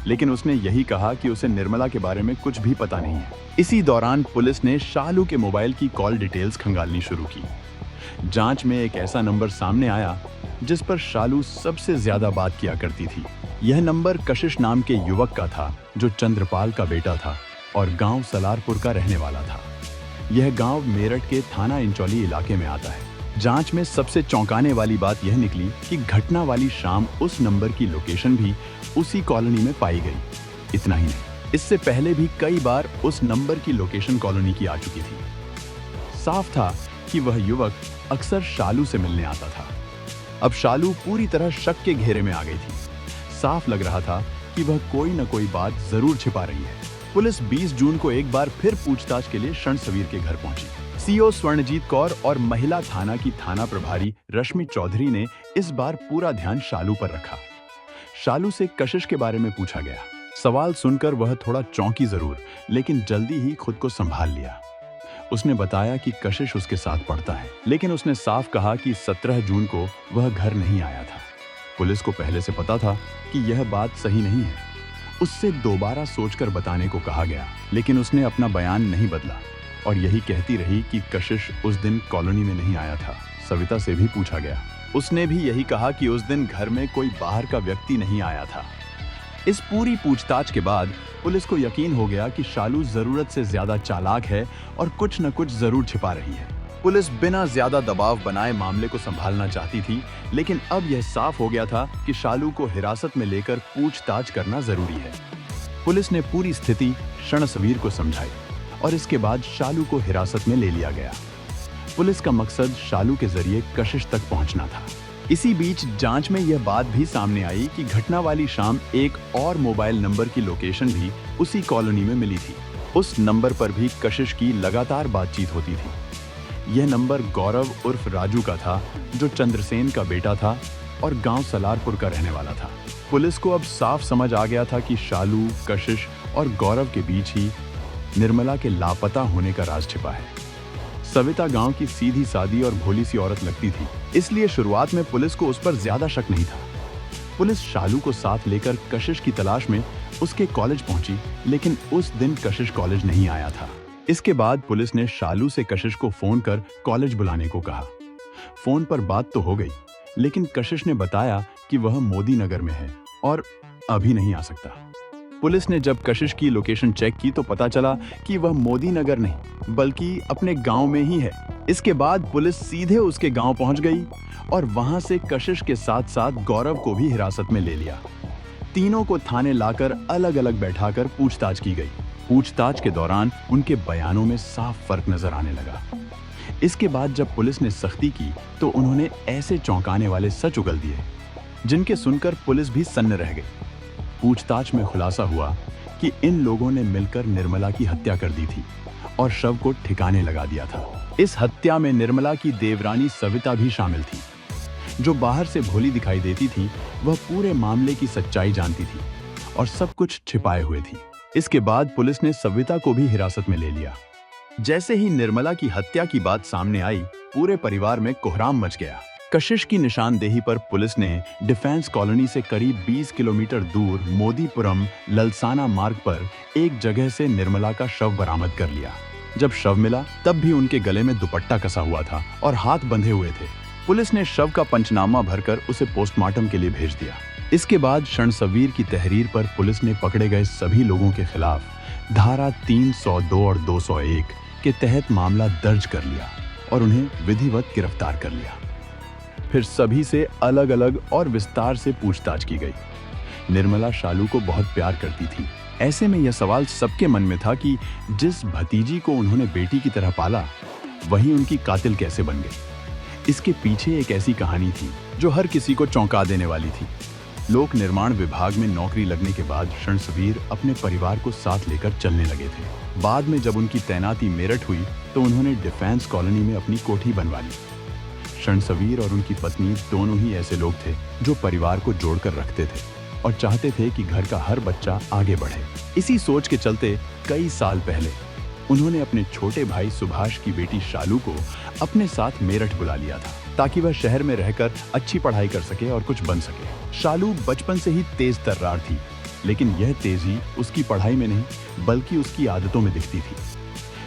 लेकिन उसने यही कहा कि उसे निर्मला के बारे में कुछ भी पता नहीं है। इसी दौरान पुलिस ने शालू के मोबाइल की कॉल डिटेल्स खंगालनी शुरू की। जांच में एक ऐसा नंबर सामने आया जिस पर शालू सबसे ज्यादा बात किया करती थी। यह नंबर कशिश नाम के युवक का था जो चंद्रपाल का बेटा था और गांव सलारपुर का रहने वाला था। यह गांव मेरठ के थाना इंचौली इलाके में आता है। जांच में सबसे चौंकाने वाली बात यह निकली कि घटना वाली शाम उस नंबर की लोकेशन भी उसी कॉलोनी में पाई गई। इतना ही नहीं, इससे पहले भी कई बार उस नंबर की लोकेशन कॉलोनी की आ चुकी थी। साफ था कि वह युवक अक्सर शालू से मिलने आता था। अब शालू पूरी तरह शक के घेरे में आ गई थी। साफ लग रहा था कि वह कोई न कोई बात जरूर छिपा रही है। पुलिस 20 जून को एक बार फिर पूछताछ के लिए शरणसवीर के घर पहुंची। सीओ स्वर्णजीत कौर और महिला थाना की थाना प्रभारी रश्मि चौधरी ने इस बार पूरा ध्यान शालू पर रखा। शालू से कशिश के बारे में पूछा गया। सवाल सुनकर वह थोड़ा चौंकी जरूर, लेकिन जल्दी ही खुद को संभाल लिया। उसने बताया कि कशिश उसके साथ पढ़ता है, लेकिन उसने साफ कहा कि 17 जून को वह घर नहीं आया था। पुलिस को पहले से पता था कि यह बात सही नहीं है। उससे दोबारा सोचकर बताने को कहा गया, लेकिन उसने अपना बयान नहीं बदला और यही कहती रही कि कशिश उस दिन कॉलोनी में नहीं आया था। सविता से भी पूछा गया, उसने भी यही कहा कि उस दिन घर में कोई बाहर का व्यक्ति नहीं आया था। इस पूरी पूछताछ के बाद पुलिस को यकीन हो गया कि शालू जरूरत से ज्यादा चालाक है और कुछ न कुछ जरूर छिपा रही है। पुलिस बिना ज्यादा दबाव बनाए मामले को संभालना चाहती थी, लेकिन अब यह साफ हो गया था कि शालू को हिरासत में लेकर पूछताछ करना जरूरी है। पुलिस ने पूरी स्थिति शरणसवीर को समझाई और इसके बाद शालू को हिरासत में ले लिया गया। पुलिस का मकसद शालू के जरिए कशिश तक पहुंचना था। इसी बीच जांच में यह बात भी सामने आई कि घटना वाली शाम एक और मोबाइल नंबर की लोकेशन भी उसी कॉलोनी में मिली थी। उस नंबर पर भी कशिश की लगातार बातचीत होती थी। यह नंबर गौरव उर्फ राजू का था, जो चंद्रसेन का बेटा था और गांव सलारपुर का रहने वाला था। पुलिस को अब साफ समझ आ गया था कि शालू, कशिश और गौरव के बीच ही निर्मला के लापता होने का राज छिपा है। सविता गांव की सीधी सादी और भोली सी औरत लगती थी, इसलिए शुरुआत में पुलिस को उस पर ज्यादा शक नहीं था। पुलिस शालू को साथ लेकर कशिश की तलाश में उसके कॉलेज पहुंची, लेकिन उस दिन कशिश कॉलेज नहीं आया था। इसके बाद पुलिस ने शालू से कशिश को फोन कर कॉलेज बुलाने को कहा। फोन पर बात तो हो गई, लेकिन कशिश ने बताया कि वह मोदी नगर में है और अभी नहीं आ सकता। पुलिस ने जब कशिश की लोकेशन चेक की तो पता चला कि वह मोदी नगर नहीं बल्कि अपने गांव में ही है। इसके बाद पुलिस सीधे उसके गांव पहुंच गई और वहां से कशिश के साथ साथ गौरव को भी हिरासत में ले लिया। तीनों को थाने लाकर अलग अलग बैठाकर पूछताछ की गई। पूछताछ के दौरान उनके बयानों में साफ फर्क नजर आने लगा। इसके बाद जब पुलिस ने सख्ती की तो उन्होंने ऐसे चौंकाने वाले सच उगल दिए जिनके सुनकर पुलिस भी सन्न रह गई। पूछताछ में खुलासा हुआ कि इन लोगों ने मिलकर निर्मला की हत्या कर दी थी और शव को ठिकाने लगा दिया था। इस हत्या में निर्मला की देवरानी सविता भी शामिल थी। जो बाहर से भोली दिखाई देती थी, वह पूरे मामले की सच्चाई जानती थी और सब कुछ छिपाए हुए थी। इसके बाद पुलिस ने सविता को भी हिरासत में ले लिया। जैसे ही निर्मला की हत्या की बात सामने आई, पूरे परिवार में कोहराम मच गया। कशिश की निशानदेही पर पुलिस ने डिफेंस कॉलोनी से करीब 20 किलोमीटर दूर मोदीपुरम ललसाना मार्ग पर एक जगह से निर्मला का शव बरामद कर लिया। जब शव मिला तब भी उनके गले में दुपट्टा कसा हुआ था और हाथ बंधे हुए थे। पुलिस ने शव का पंचनामा भरकर उसे पोस्टमार्टम के लिए भेज दिया। इसके बाद शरणसवीर की तहरीर पर पुलिस ने पकड़े गए सभी लोगों के खिलाफ धारा 302 और 201 के तहत मामला दर्ज कर लिया और उन्हें विधिवत गिरफ्तार कर लिया। फिर सभी से अलग अलग और विस्तार से पूछताछ की गई। निर्मला शालू को बहुत प्यार करती थी। ऐसे में यह सवाल सबके मन में था कि जिस भतीजी को उन्होंने बेटी की तरह पाला, वही उनकी कातिल कैसे बन गई। इसके पीछे एक ऐसी कहानी थी जो हर किसी को चौंका देने वाली थी। लोक निर्माण विभाग में नौकरी लगने के बाद रणसवीर अपने परिवार को साथ लेकर चलने लगे थे। बाद में जब उनकी तैनाती मेरठ हुई तो उन्होंने डिफेंस कॉलोनी में अपनी कोठी बनवा ली। रणसवीर और उनकी पत्नी दोनों ही ऐसे लोग थे जो परिवार को जोड़कर रखते थे और चाहते थे कि घर का हर बच्चा आगे बढ़े। इसी सोच के चलते कई साल पहले उन्होंने अपने छोटे भाई सुभाष की बेटी शालू को अपने साथ मेरठ बुला लिया था ताकि वह शहर में रहकर अच्छी पढ़ाई कर सके और कुछ बन सके। शालू बचपन से ही तेज तर्रार थी, लेकिन यह तेजी उसकी पढ़ाई में नहीं बल्कि उसकी आदतों में दिखती थी।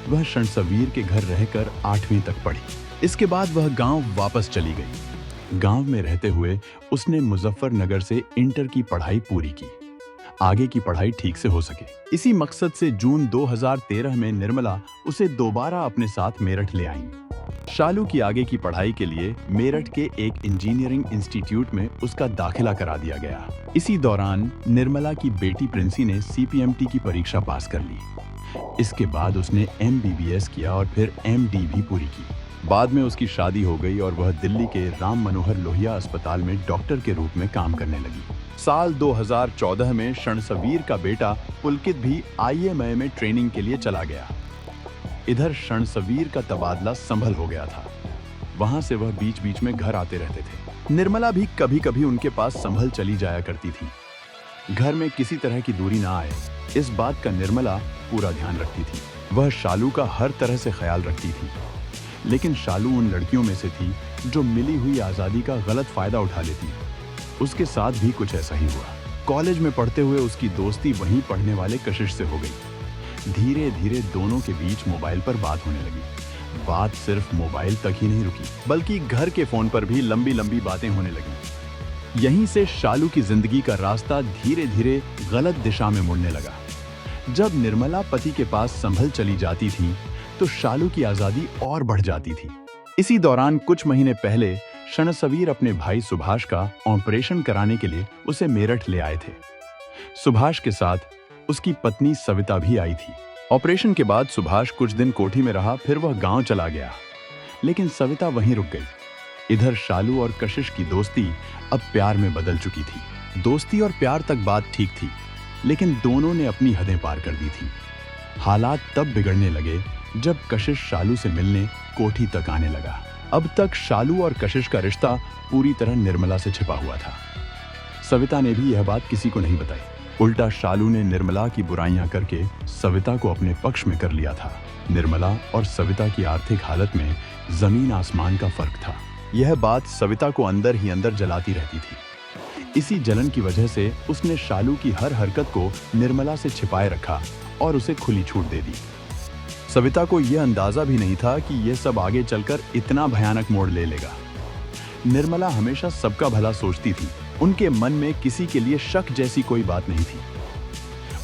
वह रणसवीर के घर रहकर 8वीं तक पढ़ी। इसके बाद वह गांव वापस चली गई। गांव में रहते हुए उसने मुजफ्फरनगर से इंटर की पढ़ाई पूरी की, आगे की पढ़ाई ठीक से हो सके। इसी मकसद से जून 2013 में निर्मला उसे दोबारा अपने साथ मेरठ ले आईं। शालू की आगे की पढ़ाई के लिए मेरठ के एक इंजीनियरिंग इंस्टीट्यूट में उसका दाखिला करा दिया गया। इसी दौरान निर्मला की बेटी प्रिंसी ने CPMT की परीक्षा पास कर ली। इसके बाद उसने MBBS किया और फिर MD भी पूरी की। बाद में उसकी शादी हो गई और वह दिल्ली के राम मनोहर लोहिया अस्पताल में डॉक्टर के रूप में काम करने लगी। साल 2014 में रणसवीर का बेटा पुलकित भी IMI में ट्रेनिंग के लिए चला गया। इधर रणसवीर का तबादला संभल हो गया था। वहां से वह बीच बीच में घर आते रहते थे। निर्मला भी कभी कभी उनके पास संभल चली जाया करती थी। घर में किसी तरह की दूरी ना आए, इस बात का निर्मला पूरा ध्यान रखती थी। वह शालू का हर तरह से ख्याल रखती थी, लेकिन शालू उन लड़कियों में से थी जो मिली हुई आज़ादी का गलत फायदा उठा लेती। उसके साथ भी कुछ ऐसा ही हुआ। कॉलेज में पढ़ते हुए उसकी दोस्ती वहीं पढ़ने वाले कशिश से हो गई। धीरे धीरे दोनों के बीच मोबाइल पर बात होने लगी। बात सिर्फ मोबाइल तक ही नहीं रुकी, बल्कि घर के फोन पर भी लंबी लंबी बातें होने लगी। यहीं से शालू की जिंदगी का रास्ता धीरे धीरे गलत दिशा में मुड़ने लगा। जब निर्मला पति के पास संभल चली जाती थी तो शालू की आजादी और बढ़ जाती थी। इसी दौरान कुछ महीने पहले रणसवीर अपने भाई सुभाष का ऑपरेशन कराने के लिए उसे मेरठ ले आए थे। सुभाष के साथ उसकी पत्नी सविता भी आई थी। ऑपरेशन के बाद सुभाष कुछ दिन कोठी में रहा, फिर वह गांव चला गया, लेकिन सविता वहीं रुक गई। इधर शालू और कशिश की दोस्ती अब प्यार में बदल चुकी थी। दोस्ती और प्यार तक बात ठीक थी, लेकिन दोनों ने अपनी हदें पार कर दी थी। हालात तब बिगड़ने लगे जब कशिश शालू से मिलने कोठी तक आने लगा। अब तक शालू और कशिश का रिश्ता पूरी तरह निर्मला से छिपा हुआ था। सविता ने भी यह बात किसी को नहीं बताई। उल्टा शालू ने निर्मला की बुराइयां करके सविता को अपने पक्ष में कर लिया था। निर्मला और सविता की आर्थिक हालत में जमीन आसमान का फर्क था। यह बात सविता को अंदर ही अंदर जलाती रहती थी। इसी जलन की वजह से उसने शालू की हर हरकत को निर्मला से छिपाए रखा और उसे खुली छूट दे दी। सविता को यह अंदाजा भी नहीं था कि यह सब आगे चलकर इतना भयानक मोड़ ले लेगा। निर्मला हमेशा सबका भला सोचती थी। उनके मन में किसी के लिए शक जैसी कोई बात नहीं थी।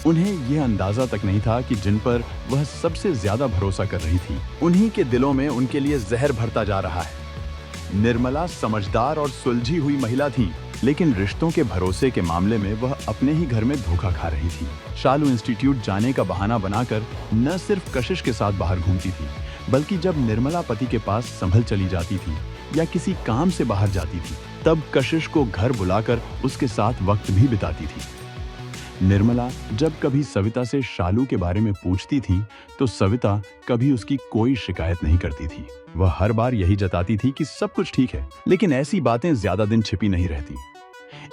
उन्हें यह अंदाजा तक नहीं था कि जिन पर वह सबसे ज्यादा भरोसा कर रही थी, उन्हीं के दिलों में उनके लिए जहर भरता जा रहा है। निर्मला समझदार और सुलझी हुई महिला थी, लेकिन रिश्तों के भरोसे के मामले में वह अपने ही घर में धोखा खा रही थी। शालू इंस्टीट्यूट जाने का बहाना बनाकर न सिर्फ कशिश के साथ बाहर घूमती थी, बल्कि जब निर्मला पति के पास संभल चली जाती थी या किसी काम से बाहर जाती थी, तब कशिश को घर बुलाकर उसके साथ वक्त भी बिताती थी। निर्मला जब कभी सविता से शालू के बारे में पूछती थी तो सविता कभी उसकी कोई शिकायत नहीं करती थी। वह हर बार यही जताती थी कि सब कुछ ठीक है, लेकिन ऐसी बातें ज्यादा दिन छिपी नहीं रहती।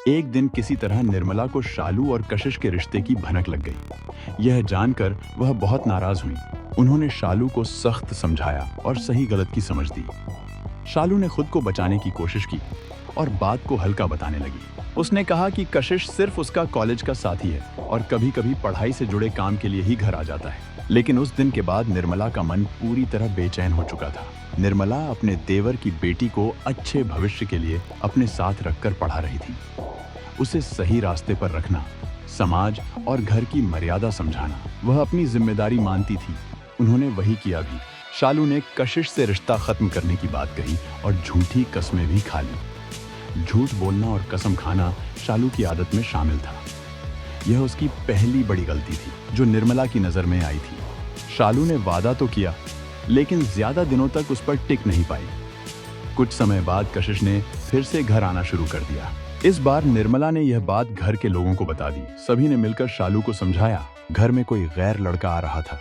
एक दिन किसी तरह निर्मला को शालू और कशिश के रिश्ते की भनक लग गई। यह जानकर वह बहुत नाराज हुई। उन्होंने शालू को सख्त समझाया और सही गलत की समझ दी। शालू ने खुद को बचाने की कोशिश की और बात को हल्का बताने लगी। उसने कहा कि कशिश सिर्फ उसका कॉलेज का साथी है और कभी कभी पढ़ाई से जुड़े काम के लिए ही घर आ जाता है। लेकिन उस दिन के बाद निर्मला का मन पूरी तरह बेचैन हो चुका था। निर्मला अपने देवर की बेटी को अच्छे भविष्य के लिए अपने साथ रखकर पढ़ा रही थी। उसे सही रास्ते पर रखना, समाज और घर की मर्यादा समझाना वह अपनी जिम्मेदारी मानती थी। उन्होंने वही किया भी। शालू ने कशिश से रिश्ता खत्म करने की बात कही और झूठी कस्में भी खा ली। झूठ बोलना और कसम खाना शालू की आदत में शामिल था। यह उसकी पहली बड़ी गलती थी जो निर्मला की नजर में आई थी। शालू ने वादा तो किया, लेकिन ज्यादा दिनों तक उस पर टिक नहीं पाई। कुछ समय बाद कशिश ने फिर से घर आना शुरू कर दिया। इस बार निर्मला ने यह बात घर के लोगों को बता दी। सभी ने मिलकर शालू को समझाया घर में कोई गैर लड़का आ रहा था।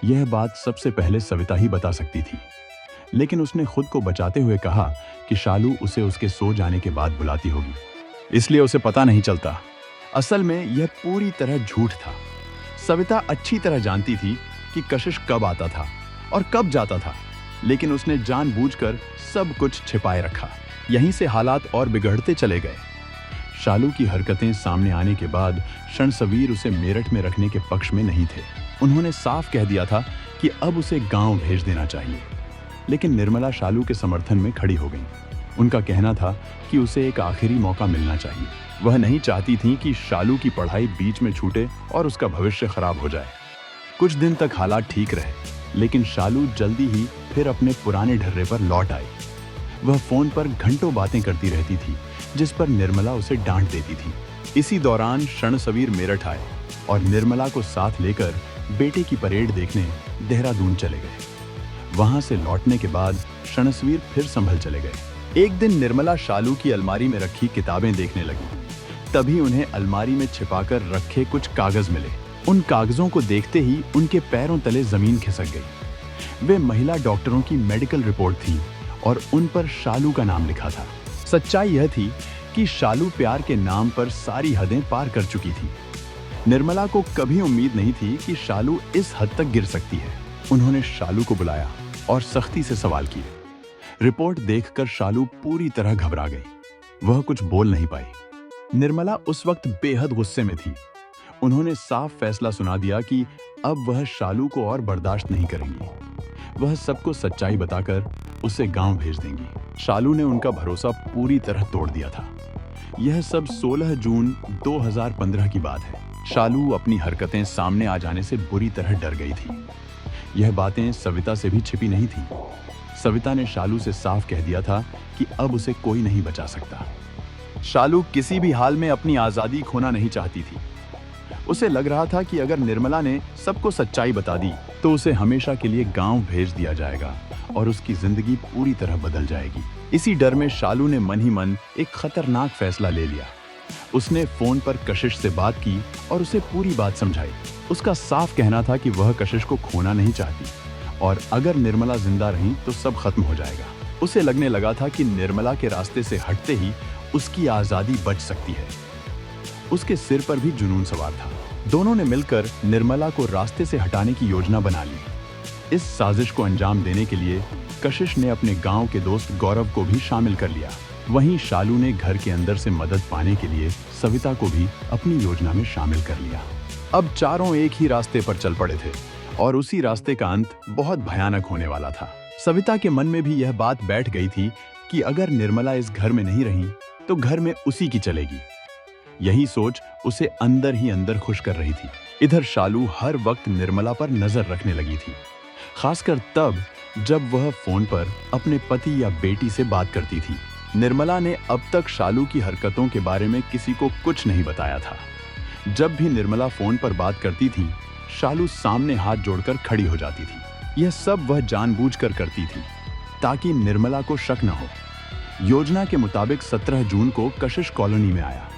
यह बात सबसे पहले सविता ही बता सकती थी, लेकिन उसने खुद को बचाते हुए कहा कि शालू उसे उसके सो जाने के बाद बुलाती होगी, इसलिए उसे पता नहीं चलता। असल में यह पूरी तरह झूठ था। सविता अच्छी तरह जानती थी कि कशिश कब आता था और कब जाता था, लेकिन उसने जानबूझकर सब कुछ छिपाए रखा। यहीं से हालात और बिगड़ते चले गए। शालू की हरकतें सामने आने के बाद रणसवीर उसे मेरठ में रखने के पक्ष में नहीं थे। उन्होंने साफ कह दिया था कि अब उसे गांव भेज देना चाहिए, लेकिन निर्मला शालू के समर्थन में खड़ी हो गई। उनका कहना था कि उसे एक आखिरी मौका मिलना चाहिए। वह नहीं चाहती थी कि शालू की पढ़ाई बीच में छूटे और उसका भविष्य खराब हो जाए। कुछ दिन तक हालात ठीक रहे, लेकिन शालू जल्दी ही फिर अपने पुराने ढर्रे पर लौट आई। वह फोन पर घंटों बातें करती रहती थी, जिस पर निर्मला उसे डांट देती थी। इसी दौरान रणसवीर मेरठ आए और निर्मला को साथ लेकर बेटे की परेड देखने देहरादून चले गए। वहां से लौटने के बाद रणसवीर फिर संभल चले गए। एक दिन निर्मला शालू की अलमारी में रखी किताबें देखने लगी। तभी उन्हें अलमारी में छिपाकर रखे कुछ कागज मिले। उन कागजों को देखते ही उनके पैरों तले जमीन खिसक गई। वे महिला डॉक्टरों की मेडिकल रिपोर्ट थी और उन पर शालू का नाम लिखा था। सच्चाई यह थी कि शालू प्यार के नाम पर सारी हदें पार कर चुकी थी। निर्मला को कभी उम्मीद नहीं थी कि शालू इस हद तक गिर सकती है। उन्होंने शालू को बुलाया और सख्ती से सवाल किए। रिपोर्ट देखकर शालू पूरी तरह घबरा गई। वह कुछ बोल नहीं पाई। निर्मला उस वक्त बेहद गुस्से में थी। उन्होंने साफ फैसला सुना दिया कि अब वह शालू को और बर्दाश्त नहीं करेंगी। वह सबको सच्चाई बताकर उसे गांव भेज देंगी। शालू ने उनका भरोसा पूरी तरह तोड़ दिया था। यह सब 16 जून 2015 की बात है। शालू अपनी हरकतें सामने आ जाने से बुरी तरह डर गई थी। यह बातें सविता से भी छिपी नहीं थी। सविता ने शालू से साफ कह दिया था कि अब उसे कोई नहीं बचा सकता। शालू किसी भी हाल में अपनी आजादी खोना नहीं चाहती थी। उसे लग रहा था कि अगर निर्मला ने सबको सच्चाई बता दी तो उसे हमेशा के लिए गांव भेज दिया जाएगा और उसकी जिंदगी पूरी तरह बदल जाएगी। इसी डर में शालू ने मन ही मन एक खतरनाक फैसला ले लिया। उसने फोन पर कशिश से बात की और उसे पूरी बात समझाई। उसका साफ कहना था कि वह कशिश को खोना नहीं चाहती और अगर निर्मला जिंदा रही तो सब खत्म हो जाएगा। उसे लगने लगा था कि निर्मला के रास्ते से हटते ही उसकी आजादी बच सकती है। उसके सिर पर भी जुनून सवार था। दोनों ने मिलकर निर्मला को रास्ते से हटाने की योजना बना ली। इस साजिश को अंजाम देने के लिए कशिश ने अपने गांव के दोस्त गौरव को भी शामिल कर लिया। वहीं शालू ने घर के अंदर से मदद पाने के लिए सविता को भी अपनी योजना में शामिल कर लिया। अब चारों एक ही रास्ते पर चल पड़े थे और उसी रास्ते का अंत बहुत भयानक होने वाला था। सविता के मन में भी यह बात बैठ गई थी कि अगर निर्मला इस घर में नहीं रही तो घर में उसी की चलेगी। यही सोच उसे अंदर ही अंदर खुश कर रही थी। इधर शालू हर वक्त निर्मला पर नजर रखने लगी थी, खासकर तब जब वह फोन पर अपने पति या बेटी से बात करती थी। निर्मला ने अब तक शालू की हरकतों के बारे में किसी को कुछ नहीं बताया था। जब भी निर्मला फोन पर बात करती थी, शालू सामने हाथ जोड़कर खड़ी हो जाती थी। यह सब वह जानबूझकर करती थी ताकि निर्मला को शक न हो। योजना के मुताबिक 17 जून को कशिश कॉलोनी में आया।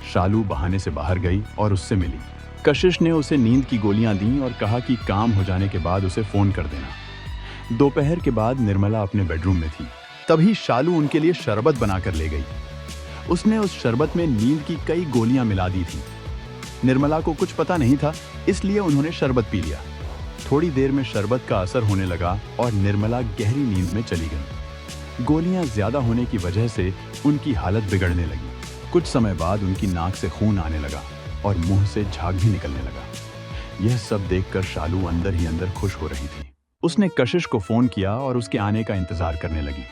शालू बहाने से बाहर गई और उससे मिली। कशिश ने उसे नींद की गोलियां दी और कहा कि काम हो जाने के बाद उसे फोन कर देना। दोपहर के बाद निर्मला अपने बेडरूम में थी। तभी शालू उनके लिए शरबत बनाकर ले गई। उसने उस शरबत में नींद की कई गोलियां मिला दी थी। निर्मला को कुछ पता नहीं था, इसलिए उन्होंने शरबत पी लिया। थोड़ी देर में शरबत का असर होने लगा और निर्मला गहरी नींद में चली गई। गोलियां ज्यादा होने की वजह से उनकी हालत बिगड़ने लगी। कुछ समय बाद उनकी नाक से खून आने लगा और मुंह से झाग भी निकलने लगा। यह सब देखकर शालू अंदर ही अंदर खुश हो रही थी। उसने कशिश को फोन किया और उसके आने का इंतजार करने लगी।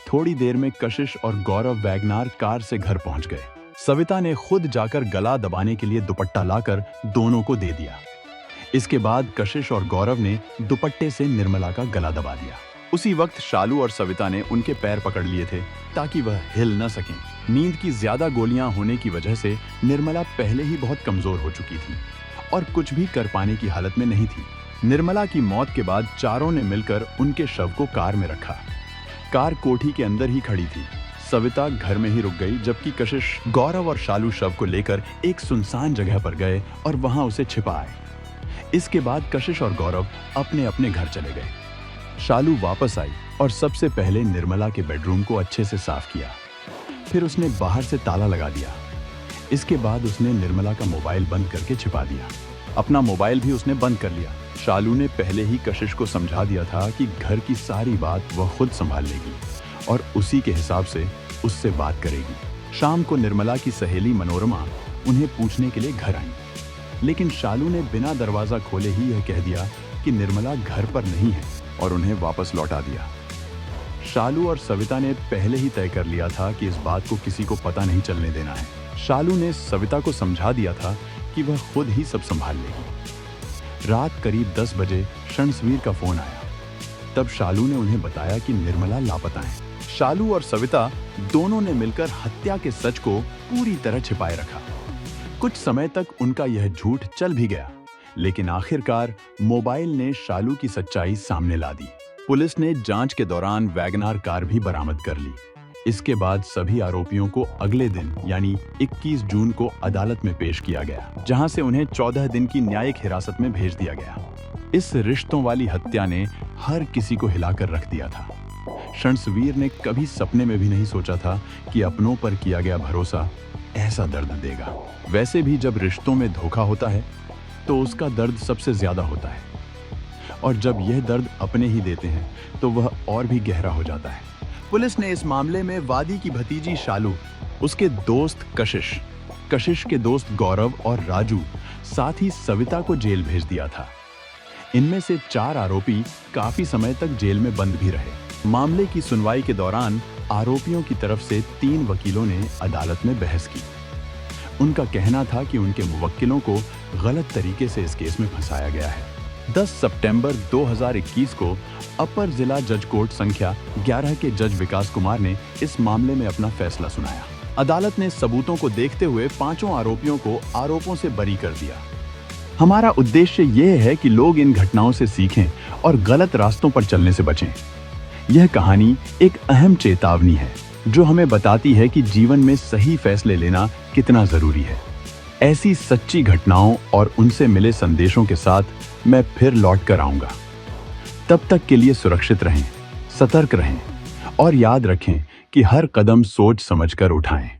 थोड़ी देर में कशिश और गौरव वैगनार कार से घर पहुंच गए। सविता ने खुद जाकर गला दबाने के लिए दुपट्टा लाकर दोनों को दे दिया। इसके बाद कशिश और गौरव ने दुपट्टे से निर्मला का गला दबा दिया। उसी वक्त शालू और सविता ने उनके पैर पकड़ लिए थे ताकि वह हिल न सकें। नींद की ज्यादा गोलियां होने की वजह से निर्मला पहले ही बहुत कमजोर हो चुकी थी और कुछ भी कर पाने की हालत में नहीं थी। निर्मला की मौत के बाद चारों ने मिलकर उनके शव को कार में रखा। कार कोठी के अंदर ही खड़ी थी। सविता घर में ही रुक गई, जबकि कशिश गौरव और शालू शव को लेकर एक सुनसान जगह पर गए और वहां उसे छिपाए। इसके बाद कशिश और गौरव अपने अपने घर चले गए। शालू वापस आई और सबसे पहले निर्मला के बेडरूम को अच्छे से साफ किया। फिर उसने बाहर से ताला लगा दिया। इसके बाद उसने निर्मला का मोबाइल बंद करके छिपा दिया। अपना मोबाइल भी उसने बंद कर लिया। शालू ने पहले ही कशिश को समझा दिया था कि घर की सारी बात वह खुद संभाल लेगी और उसी के हिसाब से उससे बात करेगी। शाम को निर्मला की सहेली मनोरमा उन्हें पूछने के लिए घर आई, लेकिन शालू ने बिना दरवाजा खोले ही यह कह दिया कि निर्मला घर पर नहीं है और उन्हें वापस लौटा दिया। शालू और सविता ने पहले ही तय कर लिया था कि इस बात को किसी को पता नहीं चलने देना है। शालू ने सविता को समझा दिया था कि वह खुद ही सब संभाल लेगी। रात करीब 10 बजे रणसवीर का फोन आया। तब शालू ने उन्हें बताया कि निर्मला लापता है। शालू और सविता दोनों ने मिलकर हत्या के सच को पूरी तरह छिपाए रखा। कुछ समय तक उनका यह झूठ चल भी गया, लेकिन आखिरकार मोबाइल ने शालू की सच्चाई सामने ला दी। पुलिस ने जांच के दौरान वैगनार कार भी बरामद कर ली। इसके बाद सभी आरोपियों को अगले दिन यानी 21 जून को अदालत में पेश किया गया, जहां से उन्हें 14 दिन की न्यायिक हिरासत में भेज दिया गया। इस रिश्तों वाली हत्या ने हर किसी को हिलाकर रख दिया था। रणसवीर ने कभी सपने में भी नहीं सोचा था कि अपनों पर किया गया भरोसा ऐसा दर्द देगा। वैसे भी जब रिश्तों में धोखा होता है तो उसका दर्द सबसे ज्यादा होता है, और जब यह दर्द अपने ही देते हैं तो वह और भी गहरा हो जाता है। पुलिस ने इस मामले में वादी की भतीजी शालू, उसके दोस्त कशिश के दोस्त गौरव और राजू, साथ ही सविता को जेल भेज दिया था। इनमें से 4 आरोपी काफी समय तक जेल में बंद भी रहे। मामले की सुनवाई के दौरान आरोपियों की तरफ से 3 वकीलों ने अदालत में बहस की। उनका कहना था कि उनके मुवक्किलों को गलत तरीके से इस केस में फंसाया गया है। 10 सितंबर 2021 को अपर जिला जज कोर्ट संख्या 11 के जज विकास कुमार ने इस मामले में अपना फैसला सुनाया। अदालत ने सबूतों को देखते हुए 5 आरोपियों को आरोपों से बरी कर दिया। हमारा उद्देश्य यह है कि लोग इन घटनाओं से सीखें और गलत रास्तों पर चलने से बचें। यह कहानी एक अहम चेतावनी है जो हमें बताती है कि जीवन में सही फैसले लेना कितना जरूरी है। ऐसी सच्ची घटनाओं और उनसे मिले संदेशों के साथ मैं फिर लौट कर आऊंगा। तब तक के लिए सुरक्षित रहें, सतर्क रहें और याद रखें कि हर कदम सोच समझकर उठाएं।